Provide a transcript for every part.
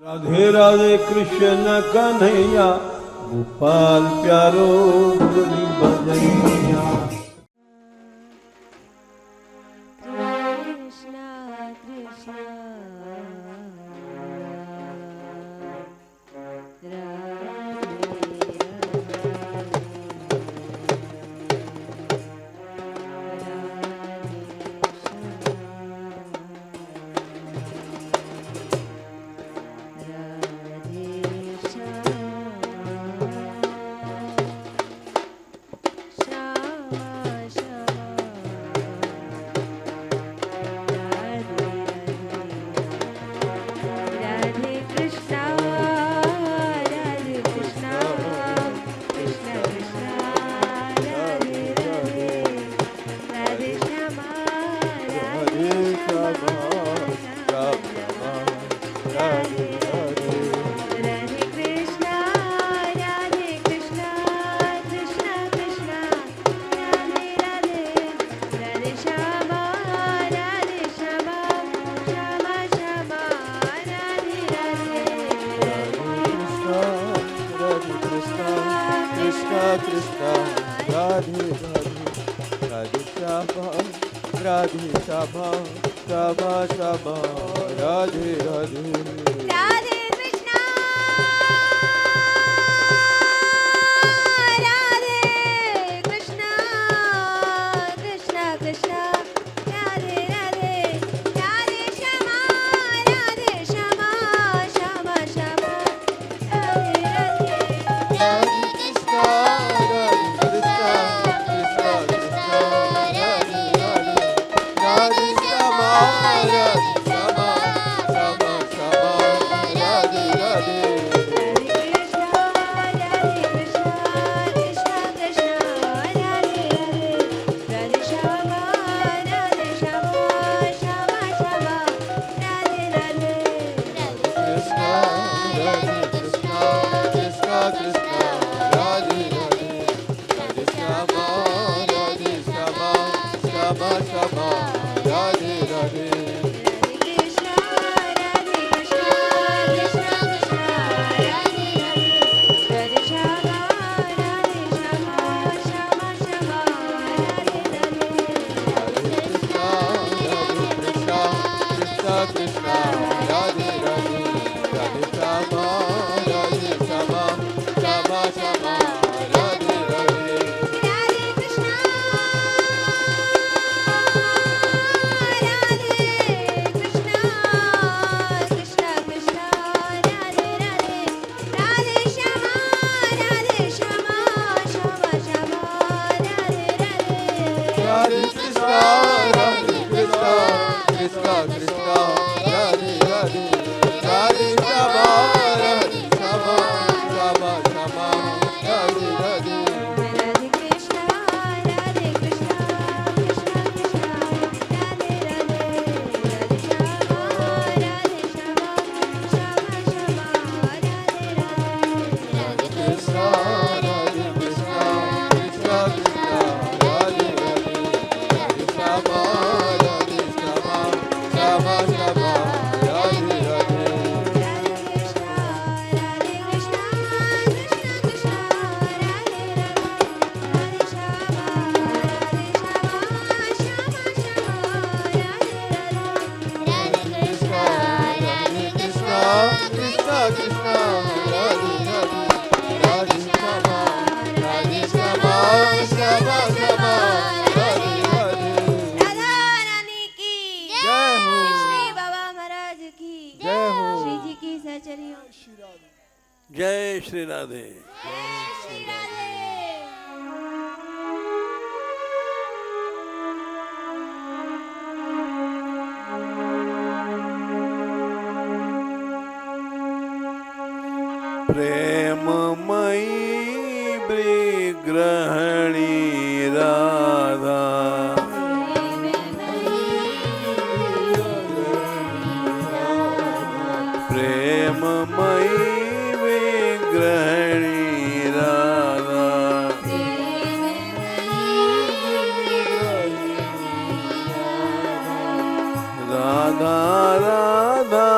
राधे राधे कृष्ण कन्हैया गोपाल प्यारो मुरली बजैया। कृष्ण कृष्ण राधे श्यामा श्यामा श्यामा राधे राधे राधे कृष्ण राधे कृष्ण कृष्ण कृष्ण राधे राधे राधे श्यामा श्यामा श्यामा श्यामा राधे राधे राधे कृष्ण राधे कृष्ण कृष्ण कृष्ण राधे राधे राधे श्यामा राधे श्यामा श्यामा श्यामा राधे राधे कृष्ण राधे कृष्ण कृष्ण कृष्ण राधे राधे राधे श्यामा राधे श्यामा श्यामा श्यामा राधे राधे राधे कृष्ण कृष्ण कृष्ण राधे राधे राधे श्यामा राधे श्यामा श्यामा श्यामा राधे राधे राधे कृष्ण राधे कृष्ण कृष्ण कृष्ण राधे राधे राधे श्यामा राधे श्यामा श्यामा श्यामा राधे राधे राधे कृष्ण राधे कृष्ण कृष्ण कृष्ण राधे राधे राधे श्यामा राधे श्यामा श्यामा श्यामा राधे राधे कृष्ण राधे कृष्ण कृष्ण कृष्ण राधे राधे राधे श्यामा राधे श्यामा श्यामा श्यामा राधे राधे राधा रानी की जय हो श्री बाबा महाराज की जय हो श्री जी की सचरियों जय श्री राधे। श्री राधे प्रेममयी विग्रहणी राधा प्रेममयी विग्रहणी राधा राधा राधा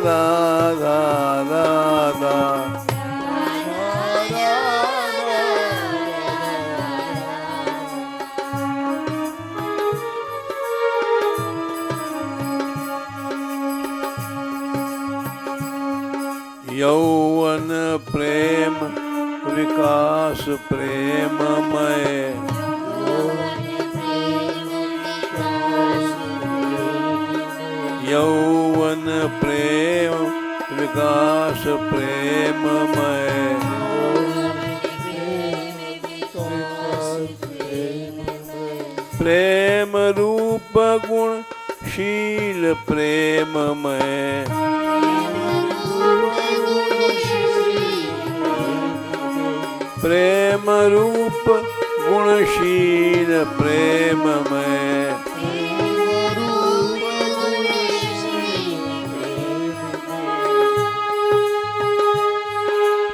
राधा राधा यौवन प्रेम विकास प्रेममय यौवन प्रेम विकास प्रेममय प्रेम रूप गुण शील प्रेममय प्रेम रूप गुणशील प्रेममय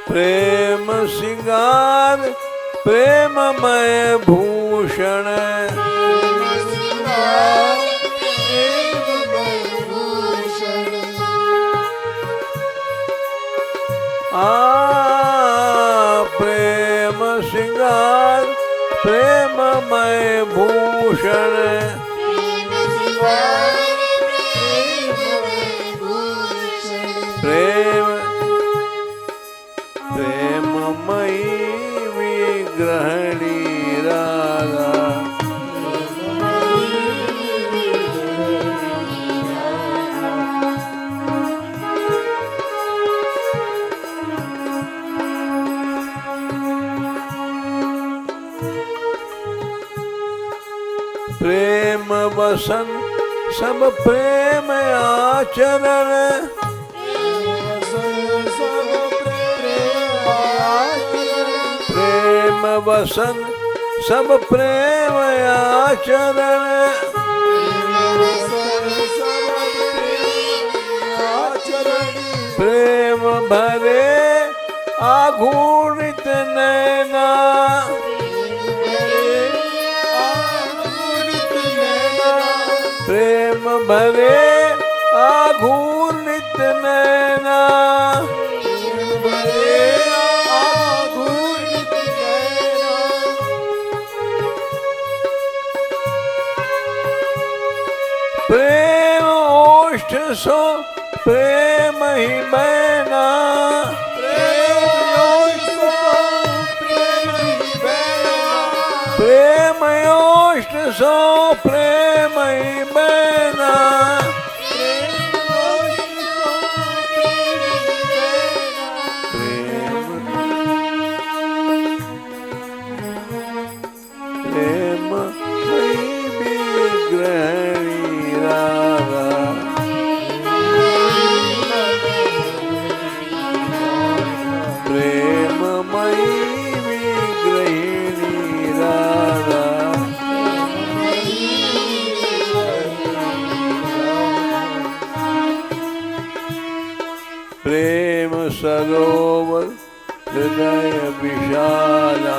प्रेम सिंगार प्रेममय भूषण प्रेम सिंगार प्रेममय भूषण प्रेम प्रेममयी विग्रहणी राधा प्रेम वसन सब प्रेम आचरण प्रेम वसन सब प्रेम आचरण प्रेम भरे आघूर्णित नैना प्रेम भरे आघूर्णित नैना प्रेम ओष्ठ सो प्रेम ही बैना प्रेम ओष्ठ सो प्रेम ही बैना प्रेम विग्रहणी राधा प्रेममयी विग्रहिणी राधा प्रेम सरोवर हृदय विशाला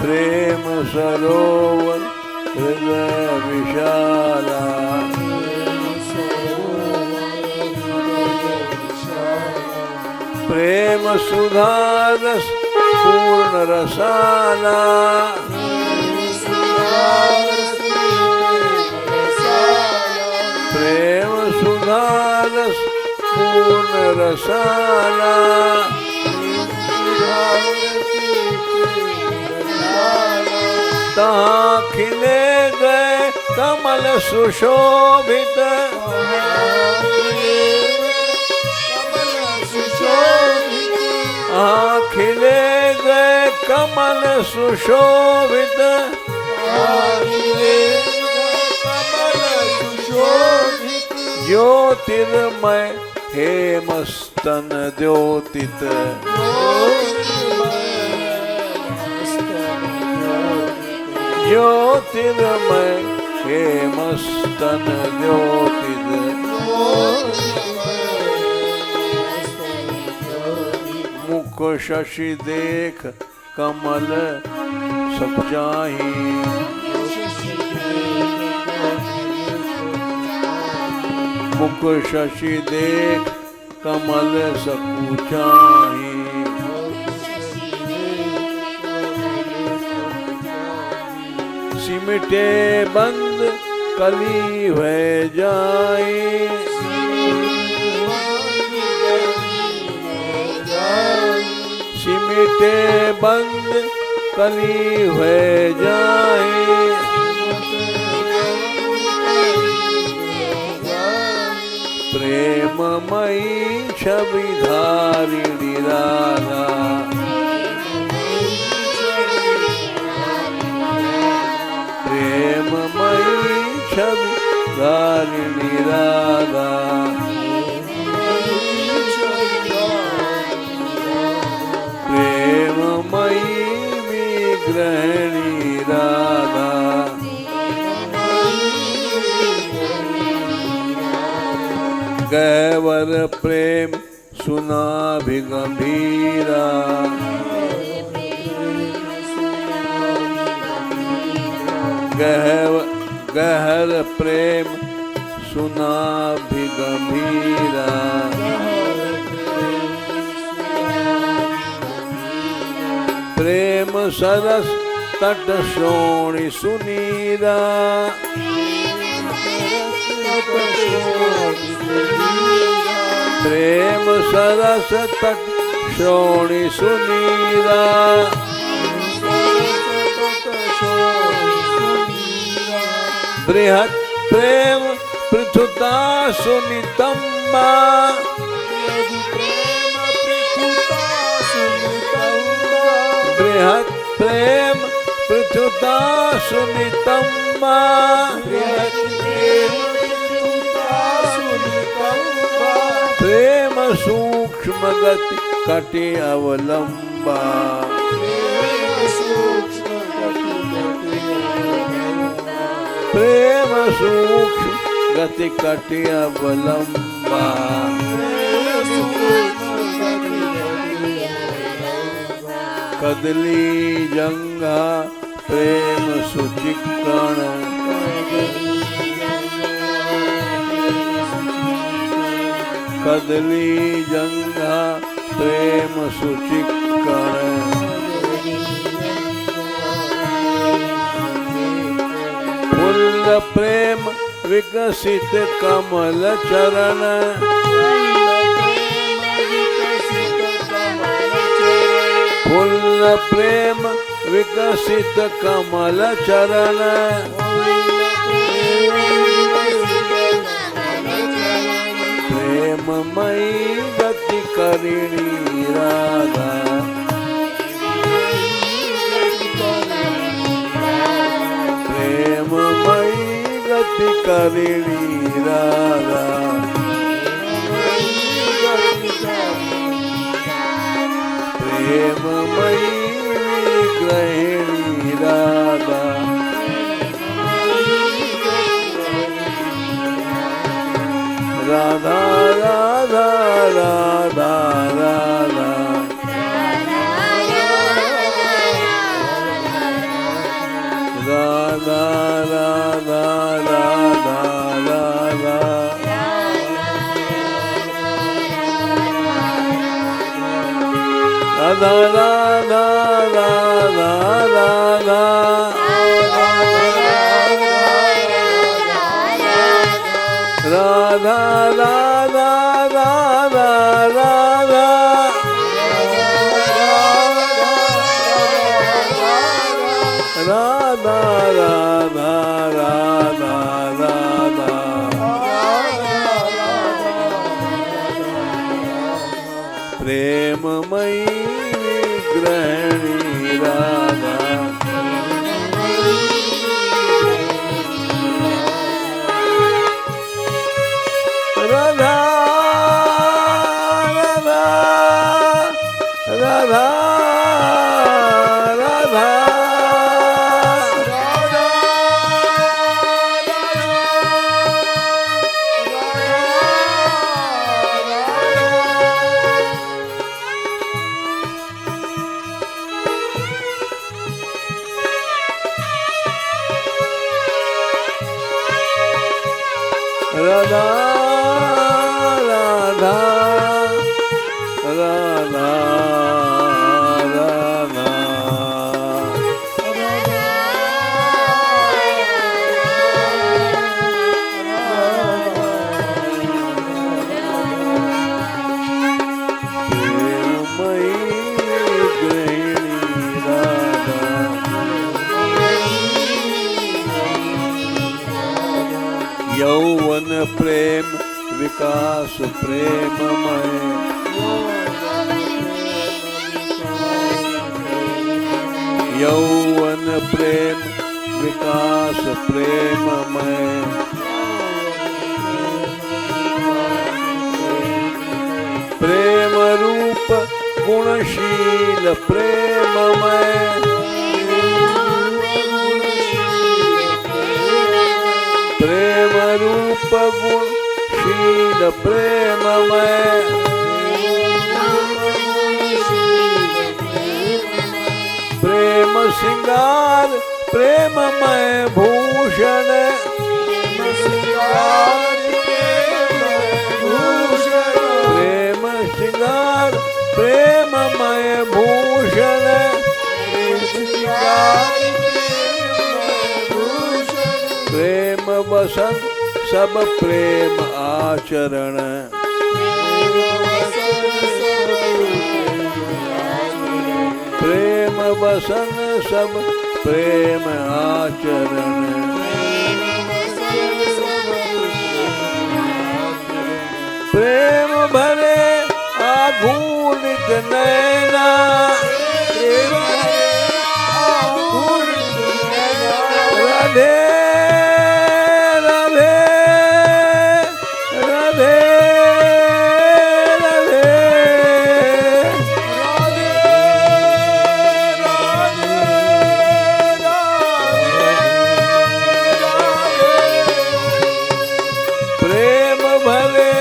प्रेम सरोवर हृदय विशाला प्रेम सुधारस पूर्ण रसाला प्रेम सुधारस पूर्ण रसाला तहाँ खिले गए कमल सुशोभित खिले गए कमल सुशोभित ज्योतिर्मय हेमस्तन द्योतित ज्योतिर्मय हेमस्तन द्योतित मुख शशि देख कमल सब जाहि मुख शशि देख कमल सकुचाही। सिमटे बंद कली भय जाए। सिमटे बंद कली भय जाए। प्रेममयी छवि धारिणी राधा। प्रेममयी छवि धारिणी राधा। प्रेममयी विग्रहिणी राधा। गहवर प्रेम सुना भी गंभीरा। गहर प्रेम सुना भी गंभीरा। प्रेम सरस तट सोणी सुनीरा। प्रेम सरस तट सोणी सुनीरा। बृहत् प्रेम पृथुता सुनितम्बा। बृहत् प्रेम पृथुता सुनितम्बा। प्रेम सूक्ष्म गति कटि अवलंबा। प्रेम सूक्ष्म गति कटि अवलंबा। कदली जंगा प्रेम सुचिक्कण। कदली जंगा प्रेम सुचिक्कण। फुल्ल प्रेम विकसित कमल चरण। फुल्ल प्रेम विकसित कमल चरण। प्रेममयी गति करिणी राधा। प्रेममयी गति करिणी राधा। प्रेममयी विग्रहिणी राधा। राधा राधा राधा राधा। राधा राधा राधा राधा। राधा राधा राधा राधा। राधा राधा राधा राधा। राधा राधा राधा राधा। प्रेममयी विग्रहिणी राधा। राधा राधा राधा राधा। राधा यौवन प्रेम विकास प्रेममय यौवन प्रेम विकास प्रेममय प्रेम रूप गुणशील प्रेममय प्रेम रूप गुणशील प्रेममय प्रेम सिंगार प्रेममय भूषण प्रेम सिंगार प्रेममय भूषण प्रेम वसन सब प्रेम आचरण प्रेम वसन सब प्रेम आचरण प्रेम भरे आघूर्णित नैना राधे राधे राधे प्रेम भले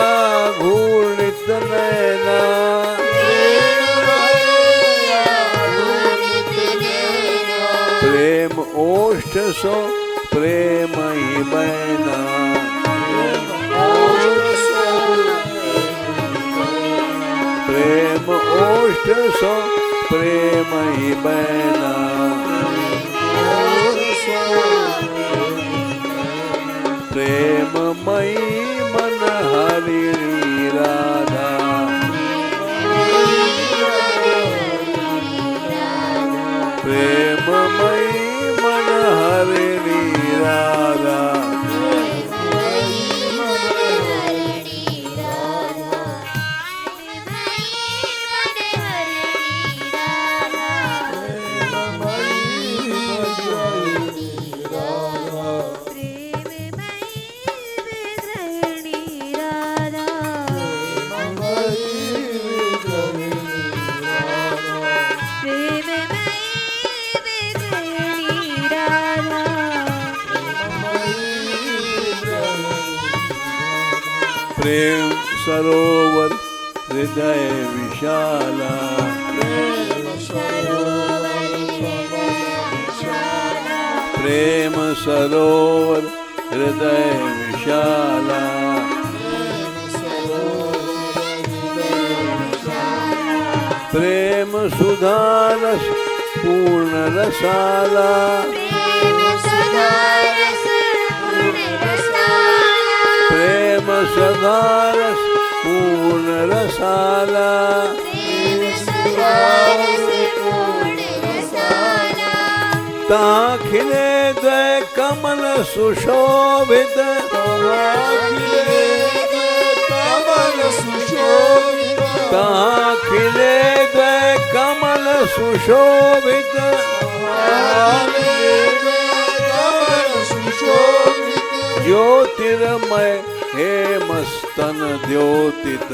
आघूर्णित नैना प्रेम ओष्ठ सो प्रेम ही बैना प्रेम ओष्ठ सो प्रेम ही बैना प्रेममयी मन हरि राधा प्रेममयी मन हरि राधा प्रेम सरोवर हृदय विशाला प्रेम सरोवर हृदय विशाला प्रेम सुधारस पूर्ण रसाला प्रेम सदारस पूर्ण रसाला ता खिले द्वय कमल सुशोभित ता खिले द्वय कमल सुशोभित ज्योतिर्मय हे मस्तन द्योतित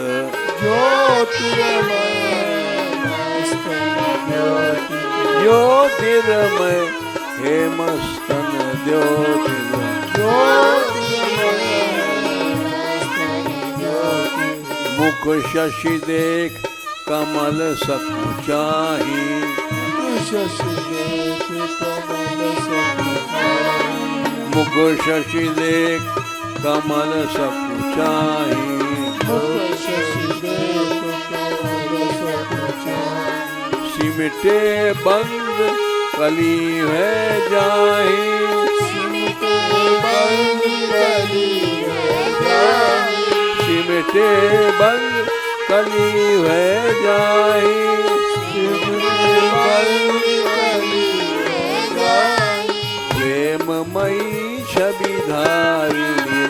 ज्योतिर्मय हे मस्तन द्योतित मुख शशि देख कमल सकुचाही मुख शशि देख कमल सकुचाही सिमटे बंद कली है जाही सिमटे बंद कली है जाही प्रेममयी छवि धारिणी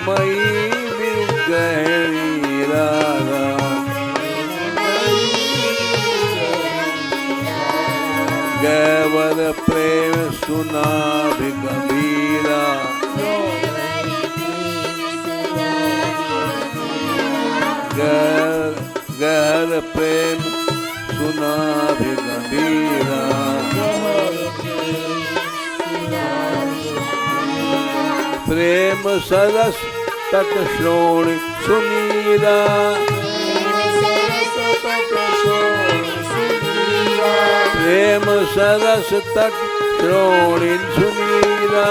प्रेममयी विग्रहिणी राधा गैवर प्रेम सुना भी गंभीरा गहर प्रेम सुना भी गंभीरा प्रेम सरस तट श्रोणी सुनीरा प्रेम सरस तट श्रोणी सुनीरा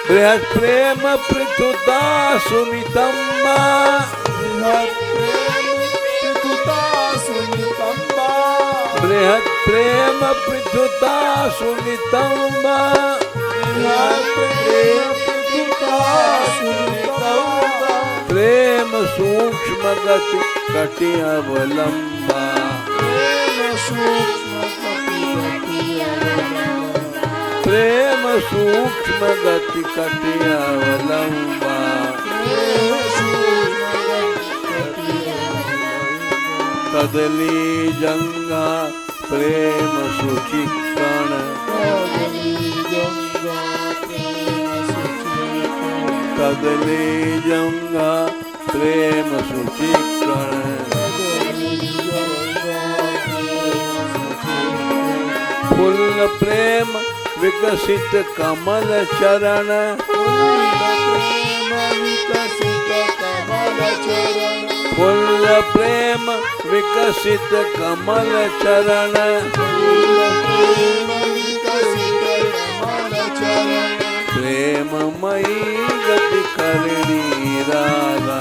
बृहत् प्रेम पृथुता सुनितम्बा बृहत् प्रेम पृथुता सुनितम्बा प्रेम सूक्ष्म गति कटि अवलंबा प्रेम सूक्ष्म गति कटि अवलंबा कदली जंगा प्रेम सुचिकण कदली जंगा प्रेम सुचिकण फूल प्रेम विकसित कमल चरण फूल प्रेम विकसित कमल चरण प्रेममयी गति करिणी राधा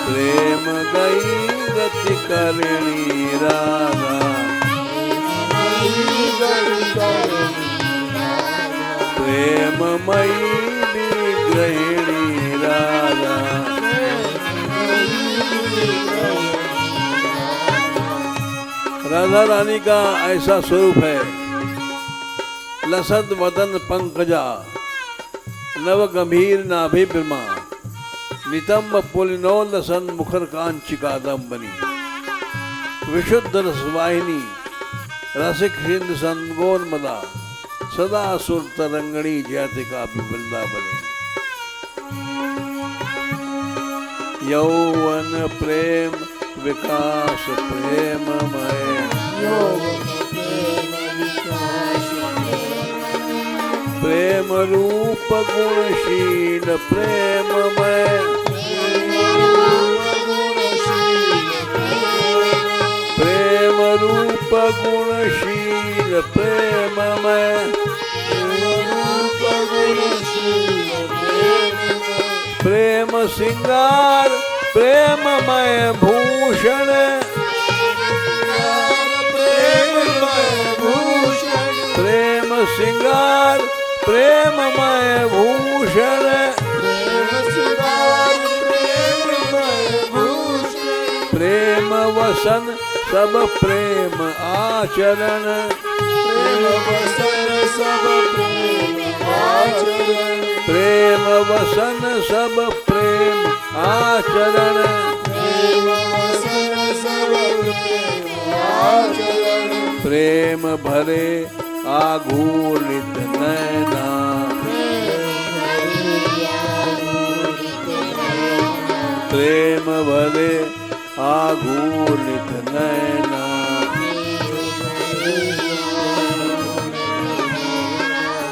प्रेम गई गति करिणी राधा प्रेममयी विग्रहिणी राधा राधा रानी का ऐसा स्वरूप है लसद वदन पंकजा नव गंभीर नाभि ब्रह्मा नितंब पुलिनोल सन मुखर कांचिकादम्बनी विशुद्ध रसवाहिनी रसिक हिंद संगोन्मदा सदा सुर तरंगणी जयतिका वृंदावनी यौवन प्रेम विकास प्रेममय प्रेम रूप गुणशील प्रेममय प्रेम रूप गुणशील प्रेममय प्रेम सिंगार प्रेममय भूषण प्रेम सिंगार प्रेममय भूषण प्रेम वसन सब प्रेम आचरण प्रेम वसन सब प्रेम आचरण प्रेम भरे आघूर्णित नैना प्रेम भरे आघूर्णित नैना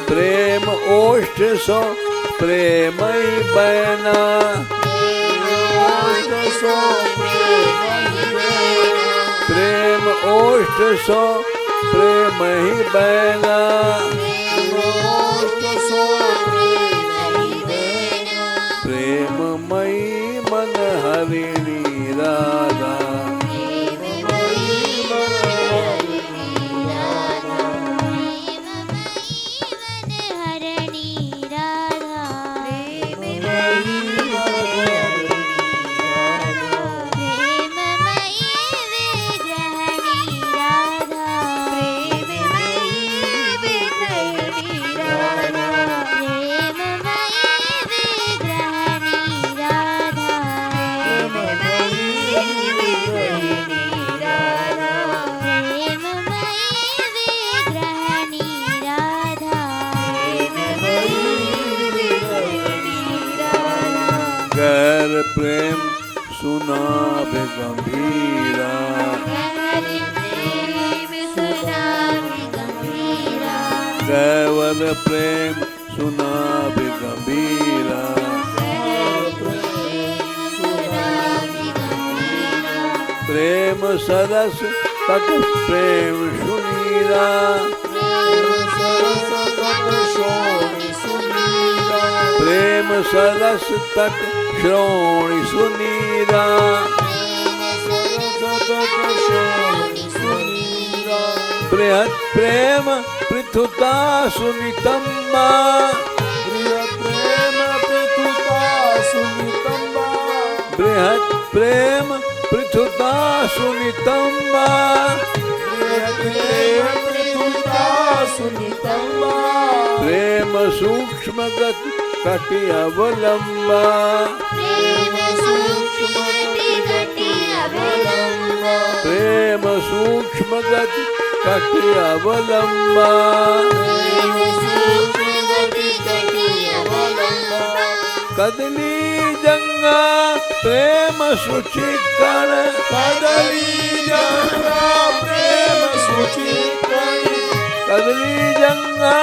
प्रेम ओष्ठ सो प्रेमई बैना प्रेम ओष्ठ सो प्रेम ही बैना प्रेममयी मन हरिणी राधा गहर प्रेम सुनावे गंभीरा केवल प्रेम सुनावे गंभीरा प्रेम सरस तक प्रेम सुनीरा प्रेम सरस तक श्रोणी सुनीरा बृहत् प्रेम पृथुता सुनितम्बा बृहत् प्रेम पृथुता सुनितम्बा प्रेम सूक्ष्म गति कटि अवलंबा प्रेम सूक्ष्म गति कटि अवलंबा कदली जंगा प्रेम सुचिकण कदली जंगा प्रेम सुचिकण कदली जंगा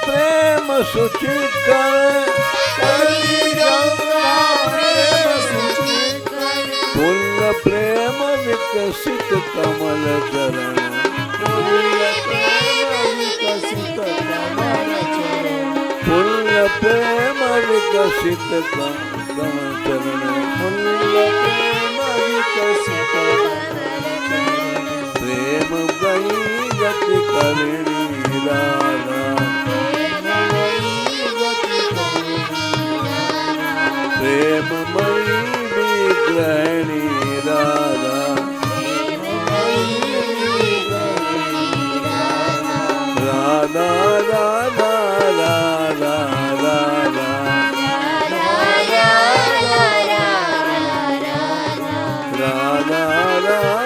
प्रेम सुचिकण कदली जंगा प्रेम सुचिकण फूल प्रेम विकसित कमल चरण फूल प्रेम विकसित कमल चरण फूल प्रेम विकसित कमल चरण फूल प्रेम विकसित प्रेम गई गति करणी राधा प्रेम मई विग्रहणी राधा राधा राधा राधा राधा राधा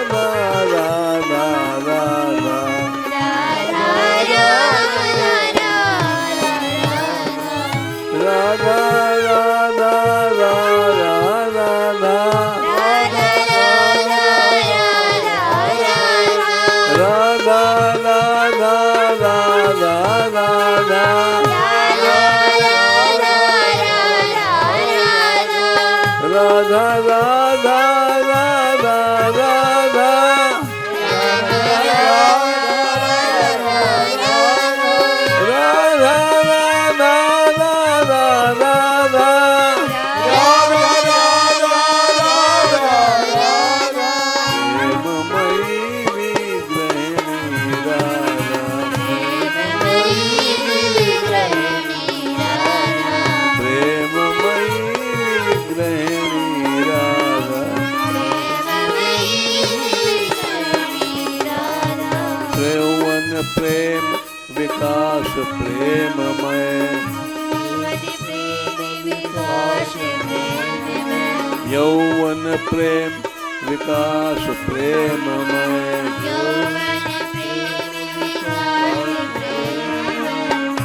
प्रेम विकास प्रेममय यौवन प्रेम विकास प्रेममय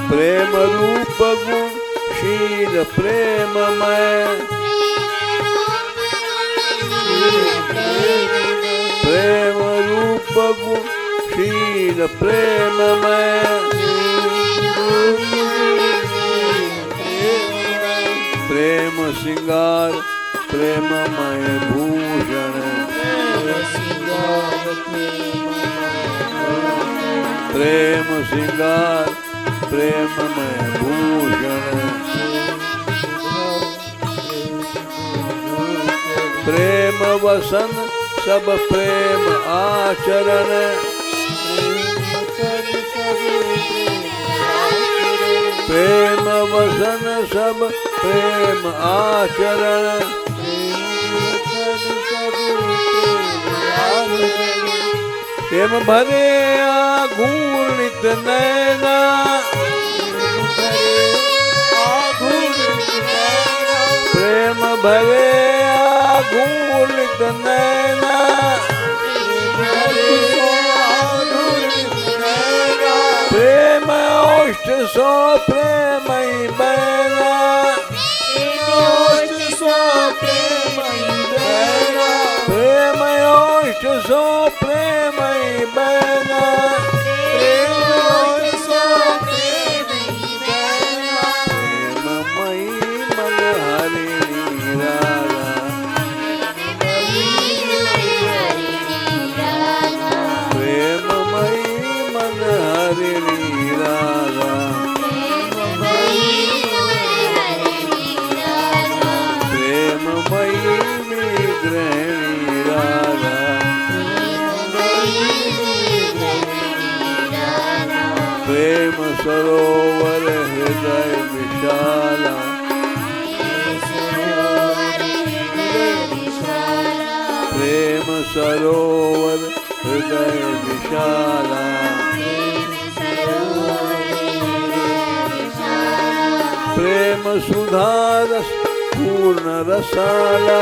प्रेम रूप गुण शील प्रेममय प्रेम रूप गुण शील प्रेममय प्रेम सिंगार प्रेममय भूषण प्रेम सिंगार प्रेममय भूषण प्रेम वसन सब प्रेम आचरण प्रेम वसन सब प्रेम आचरण प्रेम भरे आघूर्णित नैना प्रेम भरे आघूर्णित नैना प्रेम ओष्ठ सो प्रेम बैना सो प्रेमई बहना प्रेम बरसो प्रेमई बहना प्रेममयी मनहरिणी राधा प्रेममयी मनहरिणी राधा प्रेममयी विग्रहिणी राधा प्रेम सरोवर हृदय विशाला प्रेम सरोवर हृदय विशाला प्रेम सुधारस पूर्ण रसाला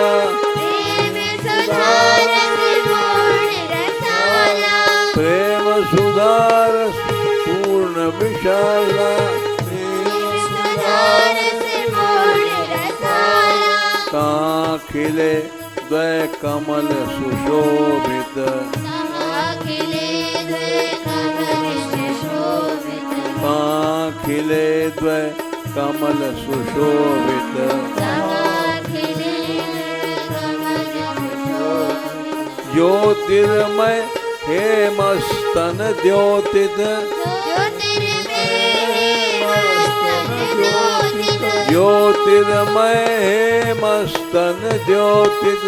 प्रेम सुधारस पूर्ण विशाला कहाँ खिले द्वय कमल सुशोभित कहाँ खिले द्वय कमल सुशोभित ज्योतिर्मय हे मस्तन द्योतित ज्योतिर्मय हे मस्तन द्योतित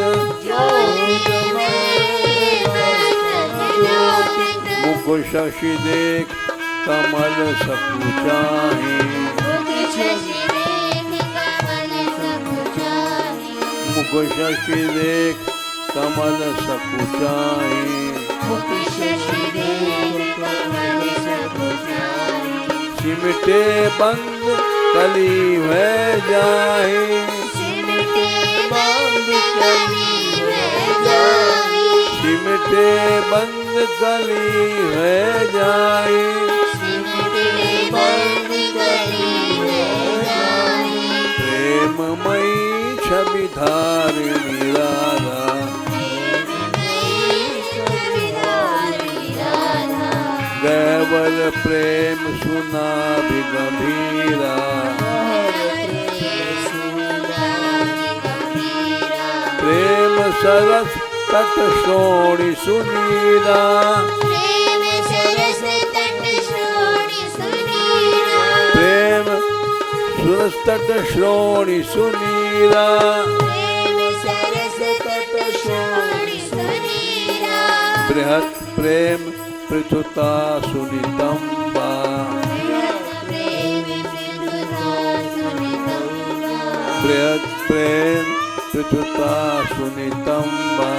मुख शशि देख कमल सकुचाही मुख शशि देख कमल सकुचाही सिमटे बंद कली है जाए सिमटे बंद कली है जाए प्रेममयी छवि धारिणी राधा गैवल प्रेम सुना भी गंभीरा प्रेम सरस तट श्रोणी सुनीला प्रेम सुरस तट श्रोणी सुनीला बृहत् प्रेम पृथुता सुनितंबा बृहत् प्रेम पृथुता सुनितंबा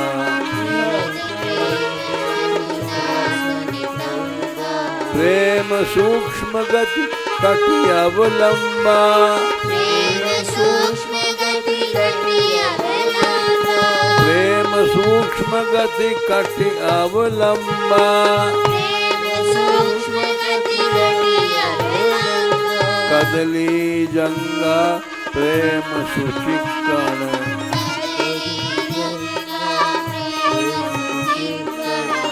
प्रेम सूक्ष्म गति कटि अवलंबा प्रेम सूक्ष्म गति कटि अवलंबा कदली जंगा प्रेम सुचिक्कण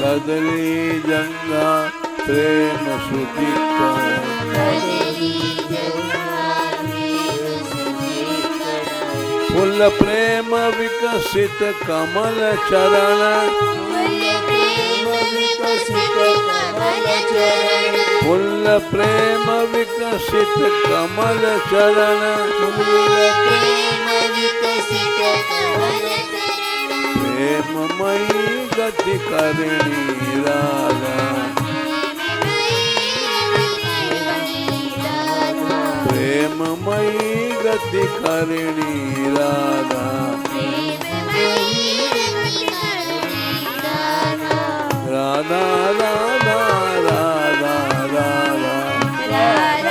कदली जंगा प्रेम सुचिक्कण फुल प्रेम विकसित कमल चरण फुल प्रेम विकसित कमल चरण प्रेममयी गति करिणी राधा प्रेममयी गति करिणी राधा राधा राधा राधा राधा राधा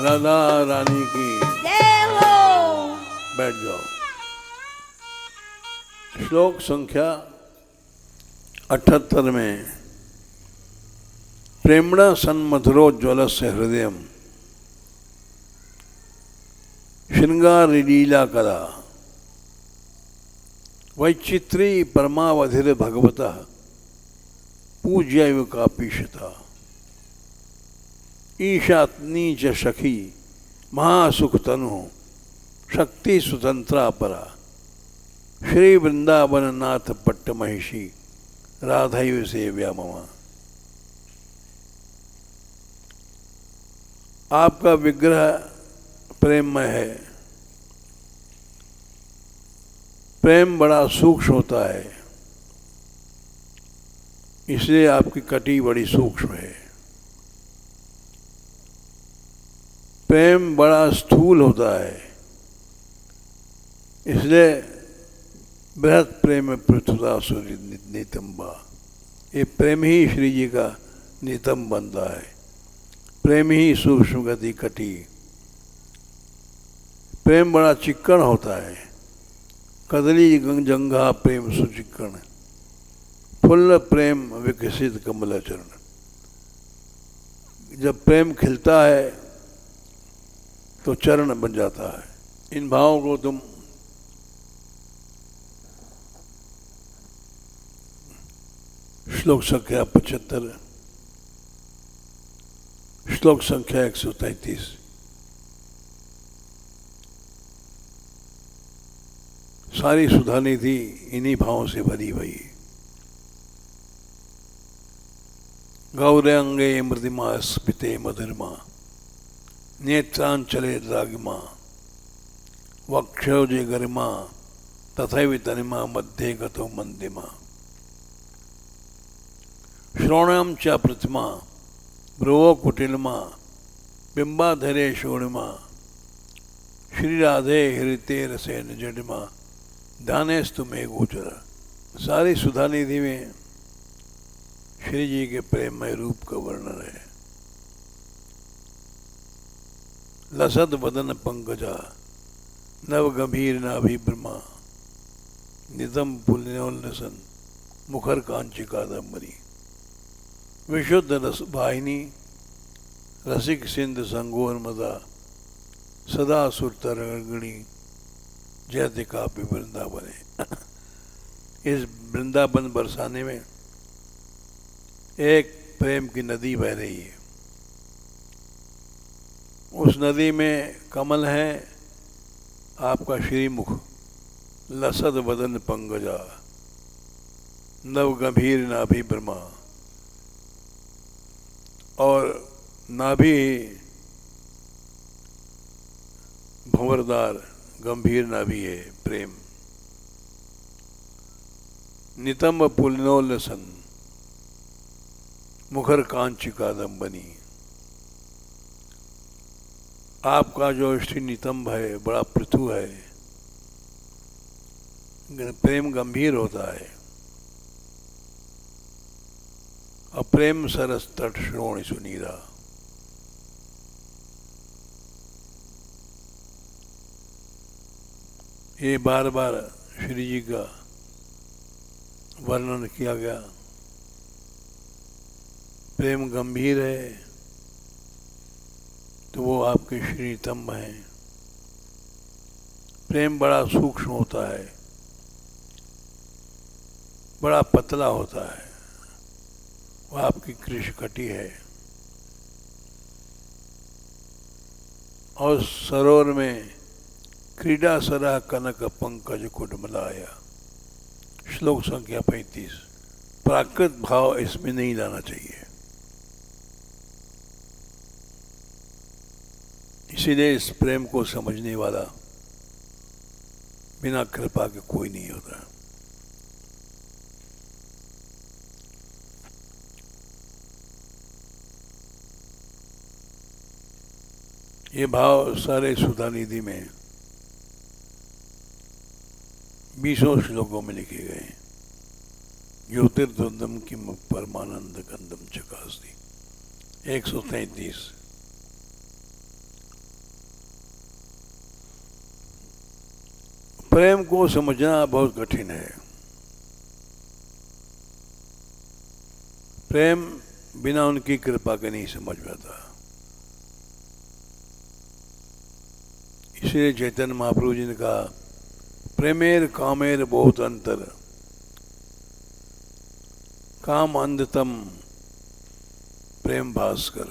राधा रानी की जय हो। बैठ जाओ। श्लोक संख्या 78 में प्रेमणा सन्मधुरोज्ज्वलस्य हृदयम श्रृंगारलीला कला वैचित्री परमावधिर भगवतः पूज्यैव कापीशता ईशात्नी च सखी महासुखतनु शक्ति स्वतंत्रा परा श्री वृंदावन नाथ पट्ट महिषी राधैव सेव्या ममा। आपका विग्रह प्रेममय है। प्रेम बड़ा सूक्ष्म होता है, इसलिए आपकी कटी बड़ी सूक्ष्म है। प्रेम बड़ा स्थूल होता है, इसलिए बृहत प्रेम पृथुता सूर्य नितंबा। ये प्रेम ही श्री जी का नितंब बनता है। प्रेम ही सूक्ष्म गति कटी। प्रेम बड़ा चिक्कण होता है। कदली जंघा प्रेम सुचिक्कण फुल्ल प्रेम विकसित कमल चरण। जब प्रेम खिलता है तो चरण बन जाता है। इन भावों को तुम श्लोक संख्या 75 श्लोक संख्या 133 सारी सुधा निधि इन्हीं भावों से भरी हुई। गौरंगे मृदिमा स्मिते मधुरमा नेत्रांचले रागिमा वक्षोजे गरिमा तथैव तनिमा मध्ये गतो मंदिमा। श्रोणाम च प्रतिमा भ्रुवो कुटिलमा बिंबाधरे शोणिमा श्री राधे हृते रसे निजडिमा दानेस्तु में गोचर। सारी सुधा निधि में श्री जी के प्रेममय रूप का वर्णन है। लसद वदन पंकजा नव गंभीर नाभिब्रमा नितम पुण्योल्लसन मुखर कांची कादम्बरी। विशुद्ध रस वाहिनी रसिक सिंध संगोर मदा सदा सुरतरगणी जयति कापि वृंदावन। इस वृंदावन बरसाने में एक प्रेम की नदी बह रही है। उस नदी में कमल है आपका श्रीमुख। लसद वदन पंकजा नव गंभीर नाभि ब्रह्मा और नाभि भंवरदार गंभीर नाभि है प्रेम। नितंब पुलिनोल्लसन मुखर कांची कादम्बनी। आपका जो श्री नितंब है बड़ा पृथु है। प्रेम गंभीर होता है। अप्रेम सरस तट श्रोण सुनीरा। ये बार बार श्री जी का वर्णन किया गया। प्रेम गंभीर है तो वो आपके श्री नितंब हैं। प्रेम बड़ा सूक्ष्म होता है, बड़ा पतला होता है। वो आपकी कृष्णकटी है। और सरोवर में क्रीडा सरा कनक पंकज कुटमलाया। श्लोक संख्या 35। प्राकृत भाव इसमें नहीं लाना चाहिए। इसीलिए इस प्रेम को समझने वाला बिना कृपा के कोई नहीं होता। ये भाव सारे सुधा निधि में 20 श्लोकों में लिखे गए। ज्योतिर्द्वंदम की परमानंद गंधम चकास्ती 133। प्रेम को समझना बहुत कठिन है। प्रेम बिना उनकी कृपा के नहीं समझ में आता। इसलिए चैतन्य महाप्रभु जी ने कहा, प्रेमेर कामेर बहुत अंतर, काम अंधतम प्रेम भास्कर।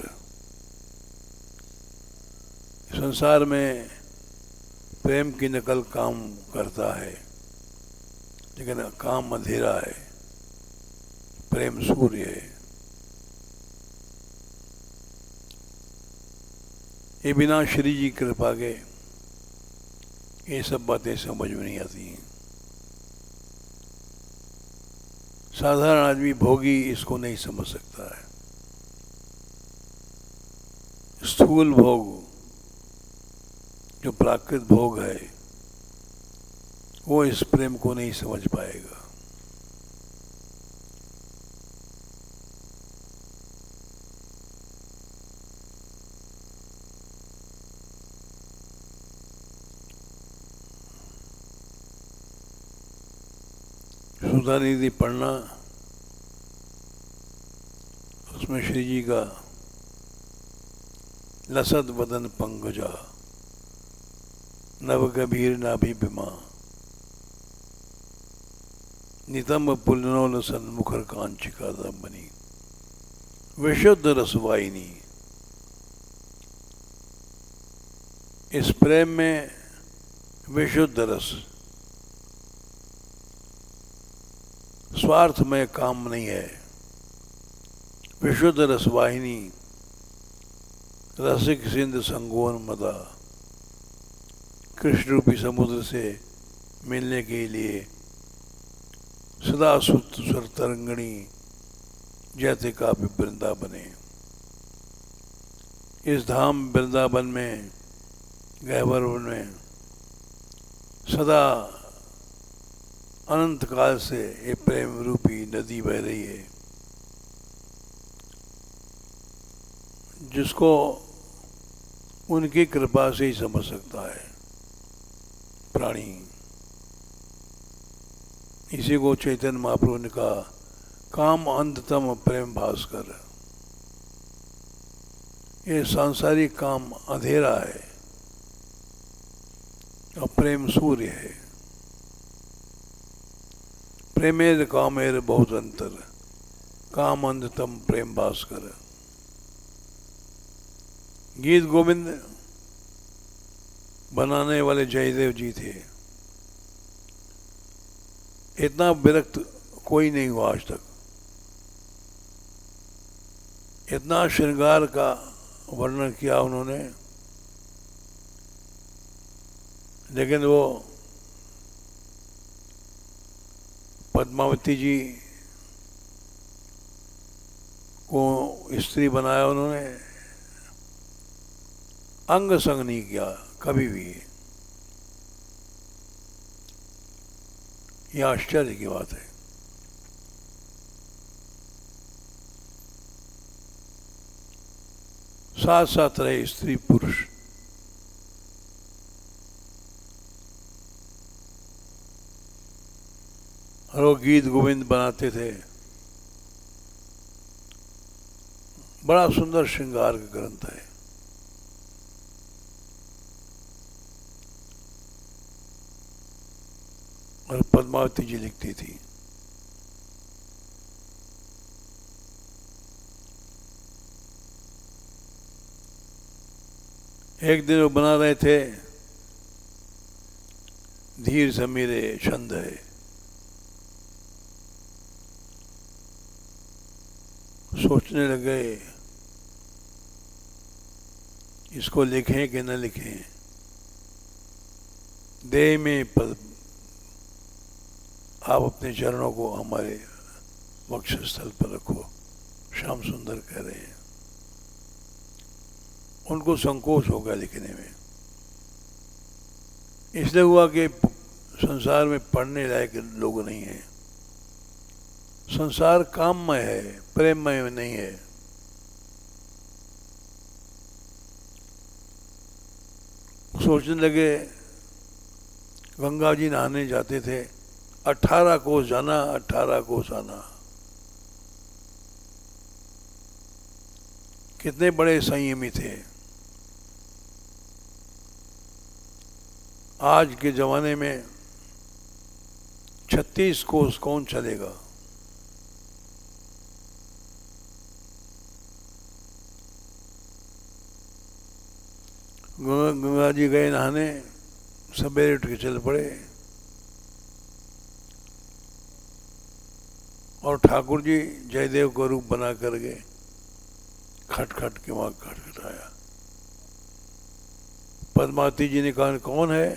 संसार में प्रेम की नकल काम करता है, लेकिन काम अंधेरा है, प्रेम सूर्य है। ये बिना श्री जी कृपा के ये सब बातें समझ में नहीं आती हैं। साधारण आदमी भोगी इसको नहीं समझ सकता है। स्थूल भोग, जो प्राकृत भोग है, वो इस प्रेम को नहीं समझ पाएगा। सुधा निधि पढ़ना, उसमें श्री जी का लसत वदन पंकजा नव गंभीर नाभिबिमा नितंब पुलनोल सन्मुखर कांचिका दंबनी विशुद्ध रसवाहिनी। इस प्रेम में विशुद्ध रस, स्वार्थ में काम नहीं है। विशुद्ध रसवाहिनी, रसिक सिंध संगोन मदा, कृष्ण रूपी समुद्र से मिलने के लिए सदा सुत सुर तरंगणी जैसे का भी वृंदावने। इस धाम वृंदावन में, गहवर में सदा अनंत काल से ये प्रेम रूपी नदी बह रही है, जिसको उनकी कृपा से ही समझ सकता है प्राणी। इसी को चैतन्य महाप्रभु ने कहा, काम अंधतम प्रेम भास्कर। ये सांसारिक काम अंधेरा है और प्रेम सूर्य है। प्रेमेर कामेर बहुत अंतर, काम अंधतम प्रेम भास्कर। गीत गोविंद बनाने वाले जयदेव जी थे। इतना विरक्त कोई नहीं हुआ आज तक। इतना श्रृंगार का वर्णन किया उन्होंने, लेकिन वो पद्मावती जी को स्त्री बनाया उन्होंने, अंग संग नहीं किया कभी भी। यह आश्चर्य की बात है। साथ साथ रहे स्त्री पुरुष। और वो गीत गोविंद बनाते थे। बड़ा सुंदर श्रृंगार का ग्रंथ है। और पद्मावती जी लिखती थी। एक दिन वो बना रहे थे, धीर समीरे छंद है। सोचने लगे इसको लिखें कि न लिखें। देह में आप अपने चरणों को हमारे वक्षस्थल पर रखो, श्याम सुंदर कह रहे हैं। उनको संकोच हो गया लिखने में। इसलिए हुआ कि संसार में पढ़ने लायक लोग नहीं है। संसार काममय है, प्रेममय नहीं है। सोचने लगे गंगा जी नहाने जाते थे, 18 कोस जाना, 18 कोस आना। कितने बड़े संयमी थे। आज के जमाने में 36 कोस कौन चलेगा? गंगा जी गए नहाने, सवेरे उठ के चल पड़े और ठाकुर जी जयदेव को रूप बना कर गए, खटखट के वहां खटखटाया। पद्मावती जी ने कहा कौन है?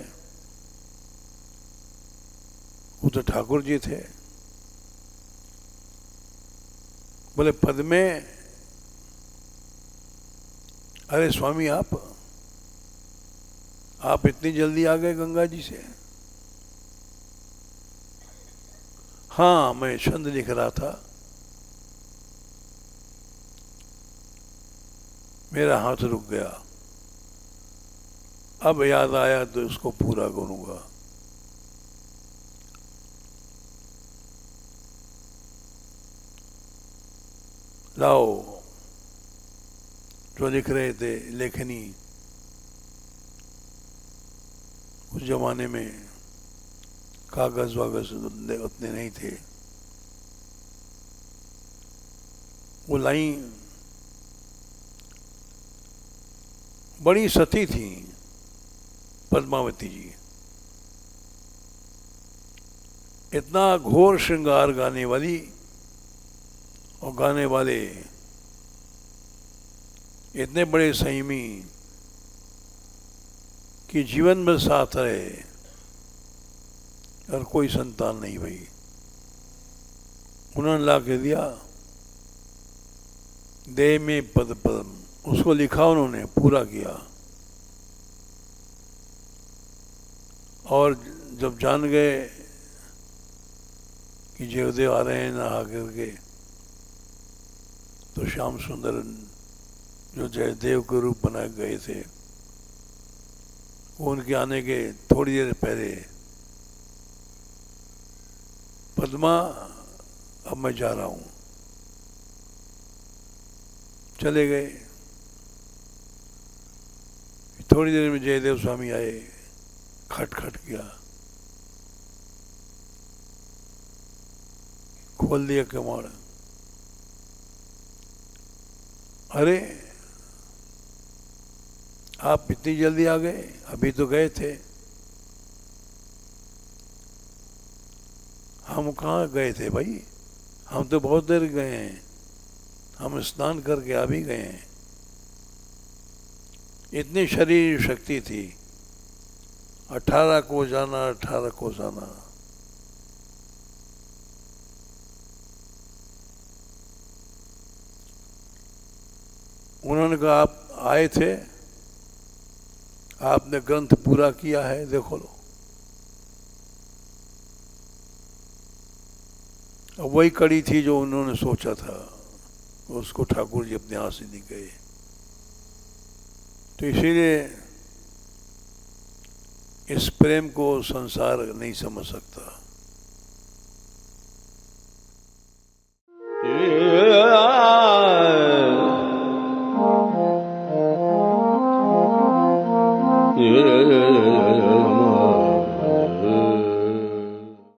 वो तो ठाकुर जी थे। बोले पद्मे, अरे स्वामी आप इतनी जल्दी आ गए गंगा जी से? हाँ, मैं छंद लिख रहा था, मेरा हाथ रुक गया, अब याद आया तो इसको पूरा करूंगा। लाओ, जो लिख रहे थे लेखनी, उस जमाने में कागज वागज उतने नहीं थे। वो लाइन बड़ी सती थी पद्मावती जी। इतना घोर श्रृंगार गाने वाली और गाने वाले इतने बड़े संयमी कि जीवन में साथ रहे और कोई संतान नहीं भई। उन्होंने ला के दिया, देह में पद पदम, उसको लिखा उन्होंने, पूरा किया। और जब जान गए कि जयदेव आ रहे हैं नहा करके, तो श्याम सुंदर जो जयदेव के रूप बना गए थे, वो उनके आने के थोड़ी देर पहले, पद्मा अब मैं जा रहा हूं, चले गए। थोड़ी देर में जयदेव स्वामी आए, खटखट किया, खोल दिया कमाड़। अरे आप इतनी जल्दी आ गए, अभी तो गए थे। हम कहाँ गए थे भाई, हम तो बहुत देर गए हैं, हम स्नान करके आ भी गए हैं। इतनी शरीर शक्ति थी, 18 को जाना, 18 को जाना। उन्होंने कहा आप आए थे, आपने ग्रंथ पूरा किया है, देखो लो। वही कड़ी थी जो उन्होंने सोचा था, उसको ठाकुर जी अपने हाथ से नहीं गए। तो इसीलिए इस प्रेम को संसार नहीं समझ सकता। Yeah.